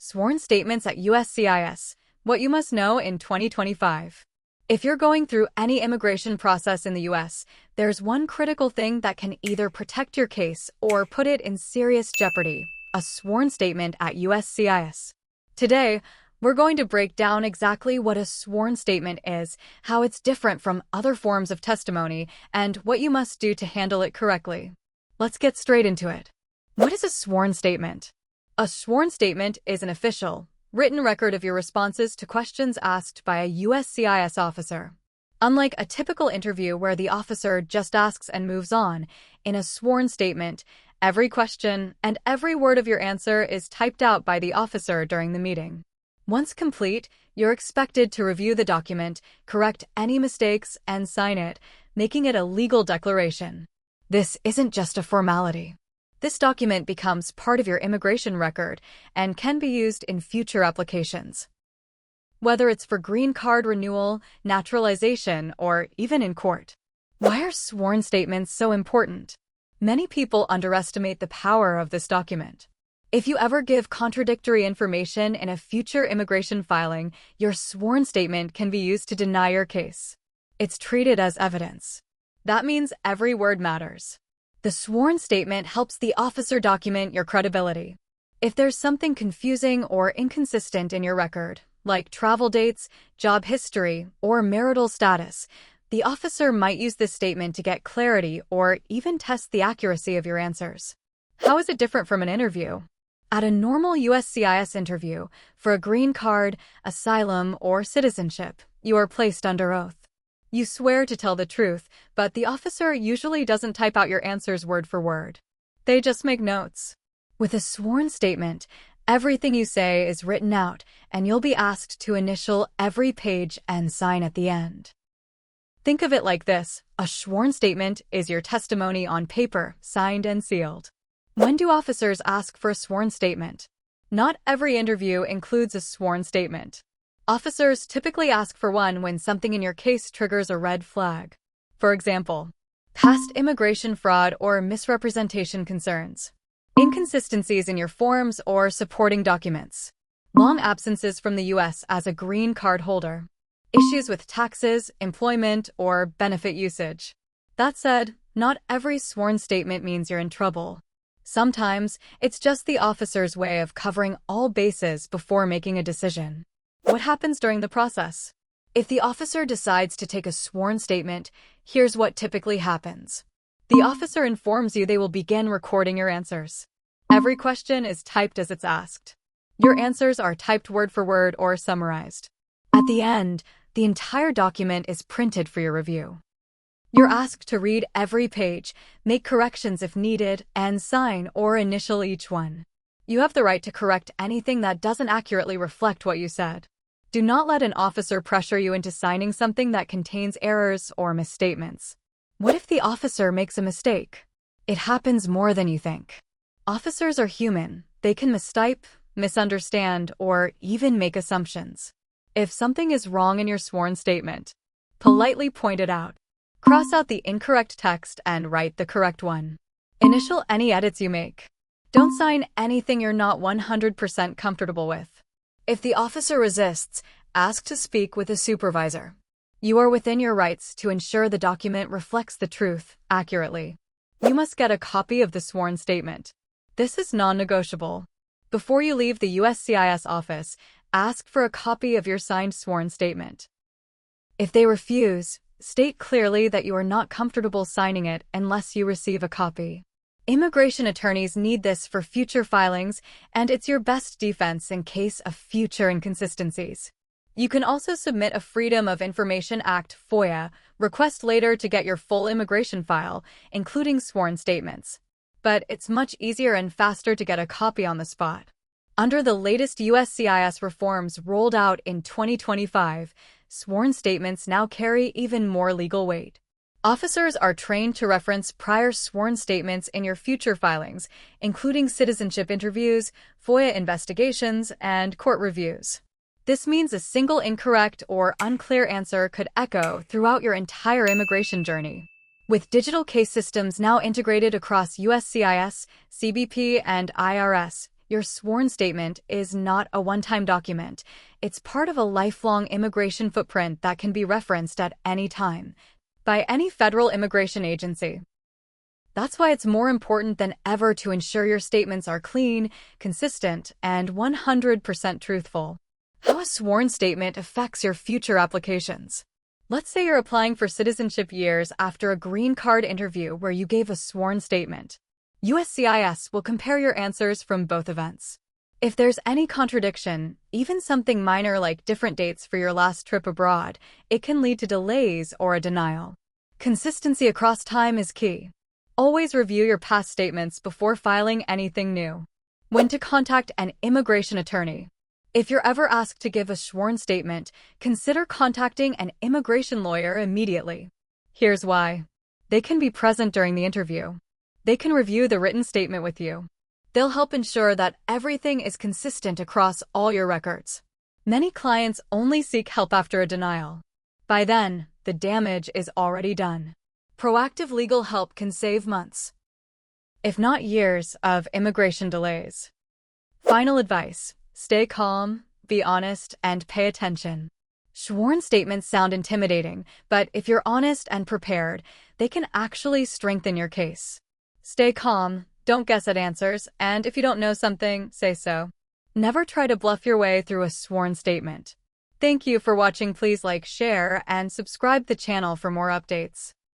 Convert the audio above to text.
Sworn Statements at USCIS, What You Must Know in 2025. If you're going through any immigration process in the US, there's one critical thing that can either protect your case or put it in serious jeopardy: a sworn statement at USCIS. Today, we're going to break down exactly what a sworn statement is, how it's different from other forms of testimony, and what you must do to handle it correctly. Let's get straight into it. What is a sworn statement? A sworn statement is an official, written record of your responses to questions asked by a USCIS officer. Unlike a typical interview where the officer just asks and moves on, in a sworn statement, every question and every word of your answer is typed out by the officer during the meeting. Once complete, you're expected to review the document, correct any mistakes, and sign it, making it a legal declaration. This isn't just a formality. This document becomes part of your immigration record and can be used in future applications. Whether it's for green card renewal, naturalization, or even in court. Why are sworn statements so important? Many people underestimate the power of this document. If you ever give contradictory information in a future immigration filing, your sworn statement can be used to deny your case. It's treated as evidence. That means every word matters. The sworn statement helps the officer document your credibility. If there's something confusing or inconsistent in your record, like travel dates, job history, or marital status, the officer might use this statement to get clarity or even test the accuracy of your answers. How is it different from an interview? At a normal USCIS interview, for a green card, asylum, or citizenship, you are placed under oath. You swear to tell the truth, but the officer usually doesn't type out your answers word for word. They just make notes. With a sworn statement, everything you say is written out, and you'll be asked to initial every page and sign at the end. Think of it like this: a sworn statement is your testimony on paper, signed and sealed. When do officers ask for a sworn statement? Not every interview includes a sworn statement. Officers typically ask for one when something in your case triggers a red flag. For example, past immigration fraud or misrepresentation concerns, inconsistencies in your forms or supporting documents, long absences from the U.S. as a green card holder, issues with taxes, employment, or benefit usage. That said, not every sworn statement means you're in trouble. Sometimes, it's just the officer's way of covering all bases before making a decision. What happens during the process? If the officer decides to take a sworn statement, here's what typically happens. The officer informs you they will begin recording your answers. Every question is typed as it's asked. Your answers are typed word for word or summarized. At the end, the entire document is printed for your review. You're asked to read every page, make corrections if needed, and sign or initial each one. You have the right to correct anything that doesn't accurately reflect what you said. Do not let an officer pressure you into signing something that contains errors or misstatements. What if the officer makes a mistake? It happens more than you think. Officers are human. They can mistype, misunderstand, or even make assumptions. If something is wrong in your sworn statement, politely point it out. Cross out the incorrect text and write the correct one. Initial any edits you make. Don't sign anything you're not 100% comfortable with. If the officer resists, ask to speak with a supervisor. You are within your rights to ensure the document reflects the truth accurately. You must get a copy of the sworn statement. This is non-negotiable. Before you leave the USCIS office, ask for a copy of your signed sworn statement. If they refuse, state clearly that you are not comfortable signing it unless you receive a copy. Immigration attorneys need this for future filings, and it's your best defense in case of future inconsistencies. You can also submit a Freedom of Information Act (FOIA) request later to get your full immigration file, including sworn statements. But it's much easier and faster to get a copy on the spot. Under the latest USCIS reforms rolled out in 2025, sworn statements now carry even more legal weight. Officers are trained to reference prior sworn statements in your future filings, including citizenship interviews, FOIA investigations, and court reviews. This means a single incorrect or unclear answer could echo throughout your entire immigration journey. With digital case systems now integrated across USCIS, CBP, and IRS, Your sworn statement is not a one-time document. It's part of a lifelong immigration footprint that can be referenced at any time by any federal immigration agency. That's why it's more important than ever to ensure your statements are clean, consistent, and 100% truthful. How a sworn statement affects your future applications. Let's say you're applying for citizenship years after a green card interview where you gave a sworn statement. USCIS will compare your answers from both events. If there's any contradiction, even something minor like different dates for your last trip abroad, it can lead to delays or a denial. Consistency across time is key. Always review your past statements before filing anything new. When to contact an immigration attorney. If you're ever asked to give a sworn statement, consider contacting an immigration lawyer immediately. Here's why. They can be present during the interview. They can review the written statement with you. They'll help ensure that everything is consistent across all your records. Many clients only seek help after a denial. By then, the damage is already done. Proactive legal help can save months, if not years, of immigration delays. Final advice: stay calm, be honest, and pay attention. Sworn statements sound intimidating, but if you're honest and prepared, they can actually strengthen your case. Stay calm, don't guess at answers, and if you don't know something, say so. Never try to bluff your way through a sworn statement. Thank you for watching. Please like, share, and subscribe the channel for more updates.